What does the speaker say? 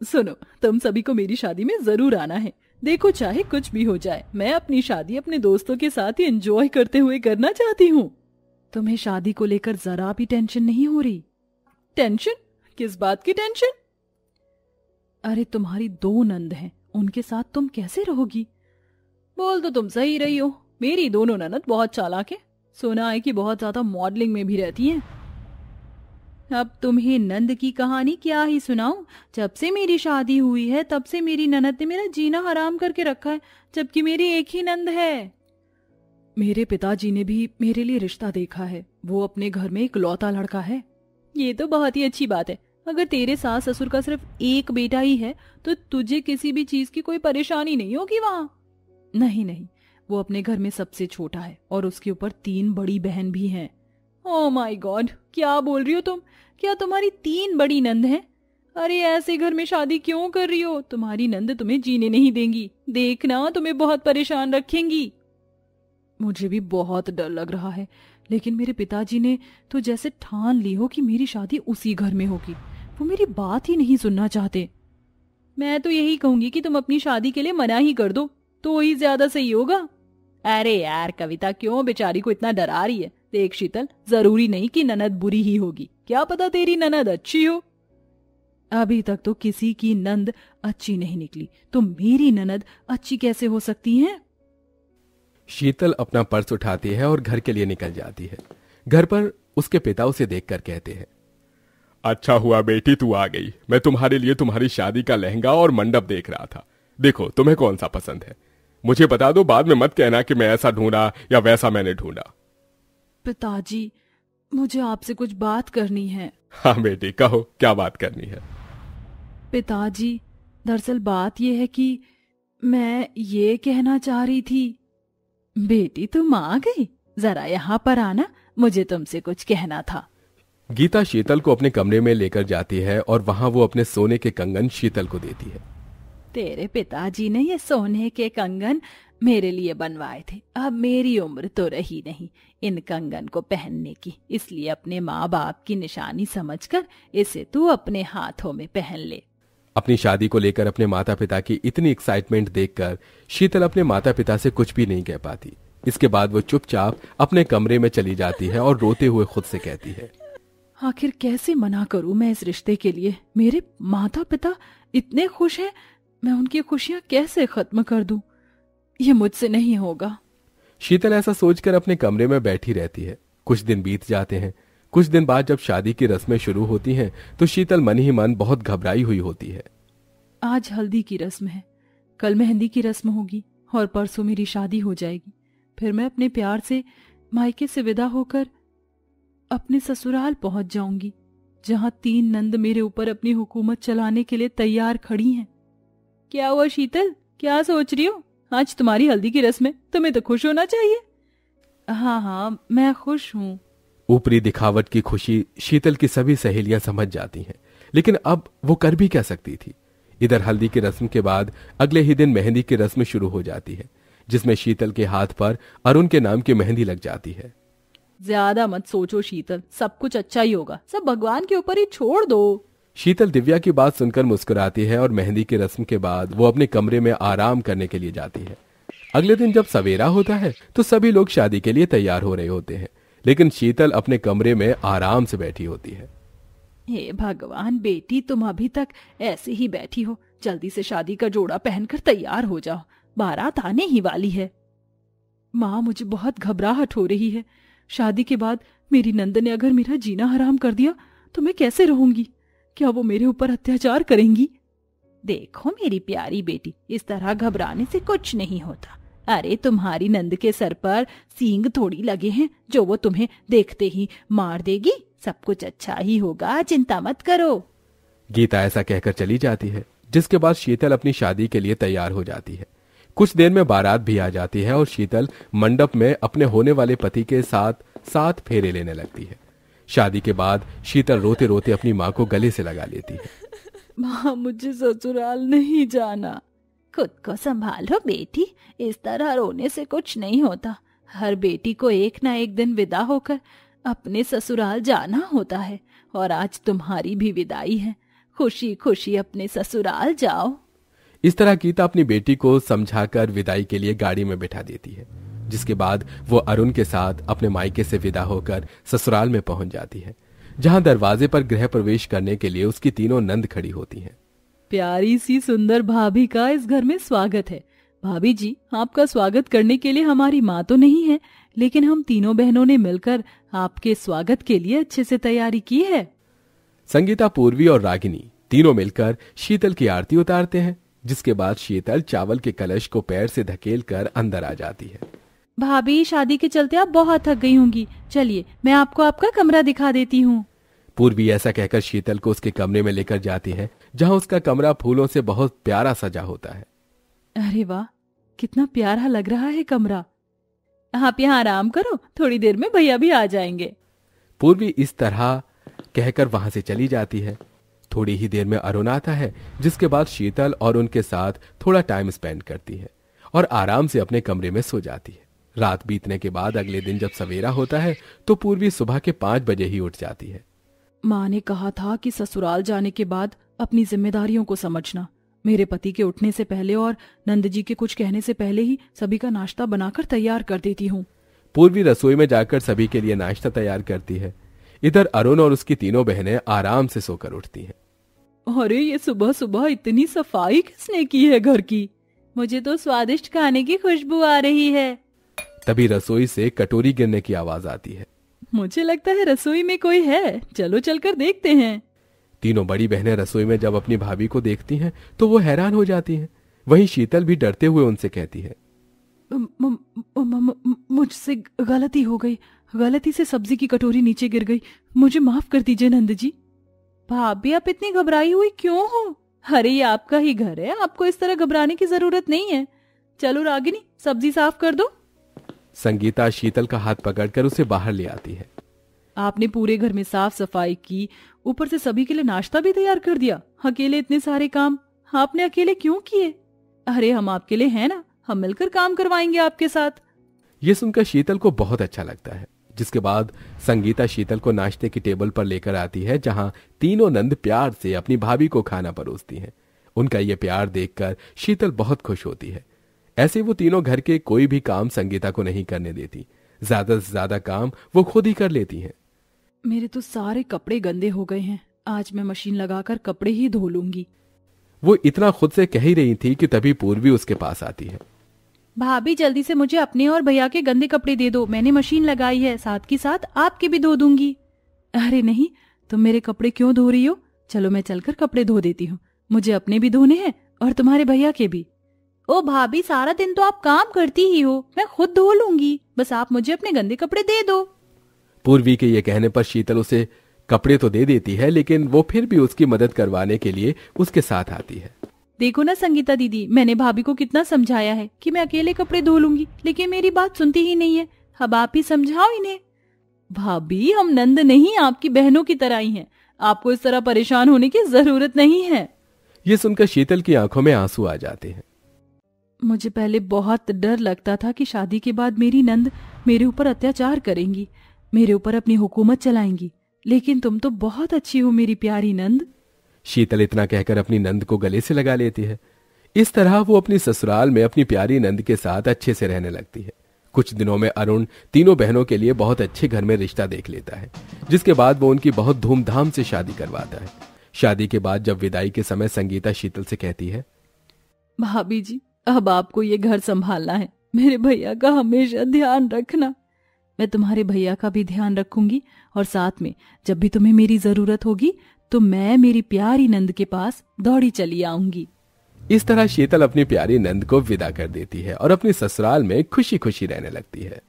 सुनो, तुम सभी को मेरी शादी में जरूर आना है। देखो, चाहे कुछ भी हो जाए, मैं अपनी शादी अपने दोस्तों के साथ ही एंजॉय करते हुए करना चाहती हूँ। तुम्हें शादी को लेकर जरा भी टेंशन नहीं हो रही? टेंशन? किस बात की टेंशन? अरे तुम्हारी 2 नंद हैं, उनके साथ तुम कैसे रहोगी? बोल तो तुम सही रही हो, मेरी दोनों ननद बहुत चालाक है। सुना है कि बहुत ज्यादा मॉडलिंग में भी रहती हैं। अब तुम्हें नंद की कहानी क्या ही सुनाऊं? जब से मेरी शादी हुई है तब से मेरी ननद ने मेरा जीना हराम करके रखा है, जबकि मेरी एक ही नंद है। मेरे पिताजी ने भी मेरे लिए रिश्ता देखा है, वो अपने घर में इकलौता लड़का है। ये तो बहुत ही अच्छी बात है। अगर तेरे सास ससुर का सिर्फ एक बेटा ही है तो तुझे किसी भी चीज की कोई परेशानी नहीं होगी वहां। नहीं नहीं, वो अपने घर में सबसे छोटा है और उसके ऊपर 3 बड़ी बहन भी हैं। ओह माय गॉड, क्या बोल रही हो तुम? क्या तुम्हारी 3 बड़ी नंद हैं? अरे ऐसे घर में शादी क्यों कर रही हो? तुम्हारी नंद तुम्हें जीने नहीं देंगी, देखना तुम्हें बहुत परेशान रखेंगी। मुझे भी बहुत डर लग रहा है, लेकिन मेरे पिताजी ने तो जैसे ठान ली हो कि मेरी शादी उसी घर में होगी। वो मेरी बात ही नहीं सुनना चाहते। मैं तो यही कहूंगी कि तुम अपनी शादी के लिए मना ही कर दो, तो ही ज्यादा सही होगा। अरे यार कविता, क्यों बेचारी को इतना डरा रही है? देख शीतल, जरूरी नहीं कि ननद बुरी ही होगी, क्या पता तेरी ननद अच्छी हो। अभी तक तो किसी की नंद अच्छी नहीं निकली, तो मेरी ननद अच्छी कैसे हो सकती है? शीतल अपना पर्स उठाती है और घर के लिए निकल जाती है। घर पर उसके पिता उसे देखकर कहते हैं, अच्छा हुआ बेटी तू आ गई। मैं तुम्हारे लिए तुम्हारी शादी का लहंगा और मंडप देख रहा था। देखो तुम्हें कौन सा पसंद है, मुझे बता दो, बाद में मत कहना कि मैं ऐसा ढूंढा या वैसा मैंने ढूंढा। पिताजी, मुझे आपसे कुछ बात करनी है। हाँ बेटी कहो, क्या बात करनी है? पिताजी, दरअसल बात यह है कि मैं ये कहना चाह रही थी। बेटी तुम आ गई, जरा यहाँ पर आना, मुझे तुमसे कुछ कहना था। गीता शीतल को अपने कमरे में लेकर जाती है और वहां वो अपने सोने के कंगन शीतल को देती है। तेरे पिताजी ने ये सोने के कंगन मेरे लिए बनवाए थे। अब मेरी उम्र तो रही नहीं इन कंगन को पहनने की, इसलिए अपने माँ बाप की निशानी समझकर इसे तू अपने हाथों में पहन ले। अपनी शादी को लेकर अपने माता पिता की इतनी एक्साइटमेंट देखकर शीतल अपने माता पिता से कुछ भी नहीं कह पाती। इसके बाद वो चुपचाप अपने कमरे में चली जाती है और रोते हुए खुद से कहती है, आखिर कैसे मना करूं मैं इस रिश्ते के लिए? मेरे माता पिता इतने खुश हैं, मैं उनकी खुशियां कैसे खत्म कर दूं? ये मुझसे नहीं होगा। शीतल ऐसा सोचकर अपने कमरे में बैठी रहती है। कुछ दिन बीत जाते हैं। कुछ दिन बाद जब शादी की रस्में शुरू होती हैं तो शीतल मन ही मन बहुत घबराई हुई होती है। आज हल्दी की रस्म है, कल मेहंदी की रस्म होगी और परसों मेरी शादी हो जाएगी। फिर मैं अपने प्यार से मायके से विदा होकर अपने ससुराल पहुंच जाऊंगी, जहां 3 नंद मेरे ऊपर अपनी हुकूमत चलाने के लिए तैयार खड़ी हैं। क्या हुआ शीतल, क्या सोच रही हो? आज तुम्हारी हल्दी की रस्म है, तुम्हें तो खुश होना चाहिए। हाँ हाँ, मैं खुश हूँ। ऊपरी दिखावट की खुशी शीतल की सभी सहेलियां समझ जाती हैं, लेकिन अब वो कर भी क्या सकती थी। इधर हल्दी की रस्म के बाद अगले ही दिन मेहंदी की रस्म शुरू हो जाती है, जिसमें शीतल के हाथ पर अरुण के नाम की मेहंदी लग जाती है। ज्यादा मत सोचो शीतल, सब कुछ अच्छा ही होगा, सब भगवान के ऊपर ही छोड़ दो। शीतल दिव्या की बात सुनकर मुस्कुराती है और मेहंदी की रस्म के बाद वो अपने कमरे में आराम करने के लिए जाती है। अगले दिन जब सवेरा होता है तो सभी लोग शादी के लिए तैयार हो रहे होते हैं, लेकिन शीतल अपने कमरे में आराम से बैठी होती है। हे भगवान, बेटी तुम अभी तक ऐसे ही बैठी हो, जल्दी से शादी का जोड़ा पहनकर तैयार हो जाओ, बारात आने ही वाली है। माँ, मुझे बहुत घबराहट हो रही है। शादी के बाद मेरी नंद ने अगर मेरा जीना हराम कर दिया तो मैं कैसे रहूंगी? क्या वो मेरे ऊपर अत्याचार करेंगी? देखो मेरी प्यारी बेटी, इस तरह घबराने से कुछ नहीं होता। अरे तुम्हारी नंद के सर पर सींग थोड़ी लगे हैं जो वो तुम्हें देखते ही मार देगी। सब कुछ अच्छा ही होगा, चिंता मत करो। गीता ऐसा कहकर चली जाती है, जिसके बाद शीतल अपनी शादी के लिए तैयार हो जाती है। कुछ देर में बारात भी आ जाती है और शीतल मंडप में अपने होने वाले पति के साथ 7 फेरे लेने लगती है। शादी के बाद शीतल रोते रोते अपनी माँ को गले से लगा लेती है। माँ, मुझे ससुराल नहीं जाना। खुद को संभालो बेटी, इस तरह रोने से कुछ नहीं होता। हर बेटी को एक ना एक दिन विदा होकर अपने ससुराल जाना होता है, और आज तुम्हारी भी विदाई है। खुशी खुशी अपने ससुराल जाओ। इस तरह गीता अपनी बेटी को समझाकर विदाई के लिए गाड़ी में बिठा देती है, जिसके बाद वो अरुण के साथ अपने मायके से विदा होकर ससुराल में पहुंच जाती है, जहां दरवाजे पर गृह प्रवेश करने के लिए उसकी तीनों नंद खड़ी होती हैं। प्यारी सी सुंदर भाभी का इस घर में स्वागत है। भाभी जी, आपका स्वागत करने के लिए हमारी माँ तो नहीं है, लेकिन हम तीनों बहनों ने मिलकर आपके स्वागत के लिए अच्छे से तैयारी की है। संगीता, पूर्वी और रागिनी तीनों मिलकर शीतल की आरती उतारते हैं, जिसके बाद शीतल चावल के कलश को पैर से धकेल कर अंदर आ जाती है। भाभी, शादी के चलते आप बहुत थक गई होंगी, चलिए मैं आपको आपका कमरा दिखा देती हूँ। पूर्वी ऐसा कहकर शीतल को उसके कमरे में लेकर जाती है, जहां उसका कमरा फूलों से बहुत प्यारा सजा होता है। अरे वाह, कितना प्यारा लग रहा है कमरा। आप यहाँ आराम करो, थोड़ी देर में भैया भी आ जाएंगे। पूर्वी इस तरह कहकर वहां से चली जाती है। थोड़ी ही देर में अरुण आता है, जिसके बाद शीतल और उनके साथ थोड़ा टाइम स्पेंड करती है और आराम से अपने कमरे में सो जाती है। रात बीतने के बाद अगले दिन जब सवेरा होता है तो पूर्वी सुबह के 5 बजे ही उठ जाती है। माँ ने कहा था कि ससुराल जाने के बाद अपनी जिम्मेदारियों को समझना। मेरे पति के उठने से पहले और नंद जी के कुछ कहने से पहले ही सभी का नाश्ता बनाकर तैयार कर देती हूँ। पूर्वी रसोई में जाकर सभी के लिए नाश्ता तैयार करती है। इधर अरुण और उसकी तीनों बहनें आराम से सोकर उठती हैं। अरे, ये सुबह सुबह इतनी सफाई किसने की है घर की? मुझे तो स्वादिष्ट खाने की खुशबू आ रही है। तभी रसोई से कटोरी गिरने की आवाज आती है। मुझे लगता है रसोई में कोई है, चलो चलकर देखते हैं। तीनों बड़ी बहनें रसोई में जब अपनी भाभी को देखती हैं तो वो हैरान हो जाती हैं। वहीं शीतल भी डरते हुए उनसे कहती है, मुझसे गलती हो गई, गलती से सब्जी की कटोरी नीचे गिर गई, मुझे माफ कर दीजिए नंद जी। भाभी, आप इतनी घबराई हुई क्यों हो? अरे, ये आपका ही घर है, आपको इस तरह घबराने की जरूरत नहीं है। चलो रागिनी, सब्जी साफ कर दो। संगीता शीतल का हाथ पकड़कर उसे बाहर ले आती है। आपने पूरे घर में साफ सफाई की, ऊपर से सभी के लिए नाश्ता भी तैयार कर दिया। अकेले इतने सारे काम आपने अकेले क्यों किए? अरे, हम आपके लिए हैं ना, हम मिलकर काम करवाएंगे आपके साथ। ये सुनकर शीतल को बहुत अच्छा लगता है, जिसके बाद संगीता शीतल को नाश्ते की टेबल पर लेकर आती है, जहां तीनों नंद प्यार से अपनी भाभी को खाना परोसती हैं। उनका ये प्यार देखकर शीतल बहुत खुश होती है। ऐसे वो तीनों घर के कोई भी काम संगीता को नहीं करने देती। ज्यादा से ज्यादा काम वो खुद ही कर लेती हैं। मेरे तो सारे कपड़े गंदे हो गए हैं, आज मैं मशीन लगाकर कपड़े ही धो लूंगी। वो इतना खुद से कह ही रही थी कि तभी पूर्वी उसके पास आती है। भाभी, जल्दी से मुझे अपने और भैया के गंदे कपड़े दे दो, मैंने मशीन लगाई है, साथ के साथ आपके भी धो दूंगी। अरे नहीं, तुम मेरे कपड़े क्यों धो रही हो? चलो मैं चलकर कपड़े धो देती हूँ, मुझे अपने भी धोने हैं और तुम्हारे भैया के भी। ओ भाभी, सारा दिन तो आप काम करती ही हो, मैं खुद धो लूंगी, बस आप मुझे अपने गंदे कपड़े दे दो। पूर्वी के ये कहने पर शीतल उसे कपड़े तो दे देती है, लेकिन वो फिर भी उसकी मदद करवाने के लिए उसके साथ आती है। देखो ना संगीता दीदी, मैंने भाभी को कितना समझाया है कि मैं अकेले कपड़े धो लूंगी, लेकिन मेरी बात सुनती ही नहीं है। अब आप ही समझाओ इन्हें। भाभी, हम नंद नहीं, आपकी बहनों की तरह ही हैं, आपको इस तरह परेशान होने की जरूरत नहीं है। ये सुनकर शीतल की आंखों में आंसू आ जाते हैं। मुझे पहले बहुत डर लगता था कि शादी के बाद मेरी नंद मेरे ऊपर अत्याचार करेंगी, मेरे ऊपर अपनी हुकूमत चलाएंगी, लेकिन तुम तो बहुत अच्छी हो मेरी प्यारी नंद। शीतल इतना कहकर अपनी नंद को गले से लगा लेती है। इस तरह वो अपनी ससुराल में अपनी प्यारी नंद के साथ अच्छे से रहने लगती है। कुछ दिनों में अरुण तीनों बहनों के लिए बहुत अच्छे घर में रिश्ता देख लेता है, जिसके बाद वो उनकी बहुत धूमधाम से शादी करवाता है। शादी के बाद जब विदाई के समय संगीता शीतल से कहती है, भाभी जी, अब आपको ये घर संभालना है, मेरे भैया का हमेशा ध्यान रखना। मैं तुम्हारे भैया का भी ध्यान रखूंगी और साथ में जब भी तुम्हें मेरी जरूरत होगी तो मैं मेरी प्यारी नंद के पास दौड़ी चली आऊंगी। इस तरह शीतल अपनी प्यारी नंद को विदा कर देती है और अपनी ससुराल में खुशी खुशी रहने लगती है।